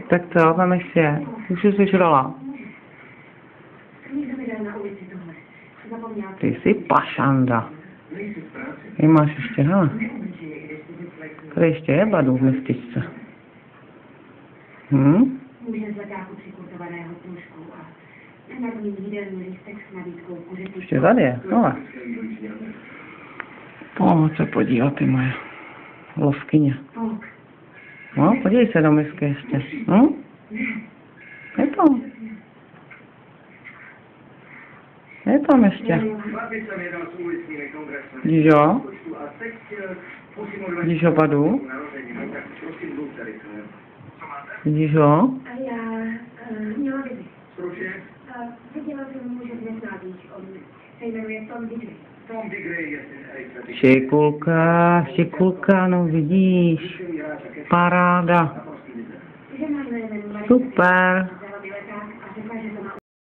Tak co, tam ještě je? Už jsi žrala. Ty jsi pašanda. Ty máš ještě, hele. Tady ještě je Badu v mističce. Ještě tady je, hele. Pojď se podívat, ty moje lovkyně. No, podívej se do misky ještě. No? Je tam. Je tam ještě. Vidíš jo? Vidíš ho, Badu? Vidíš ho? Měla kdyby. Viděla jsem muže dnes na víc. On se jmenuje Tom Digray. Tom Digray je Šikulka, no vidíš. Paráda. Super.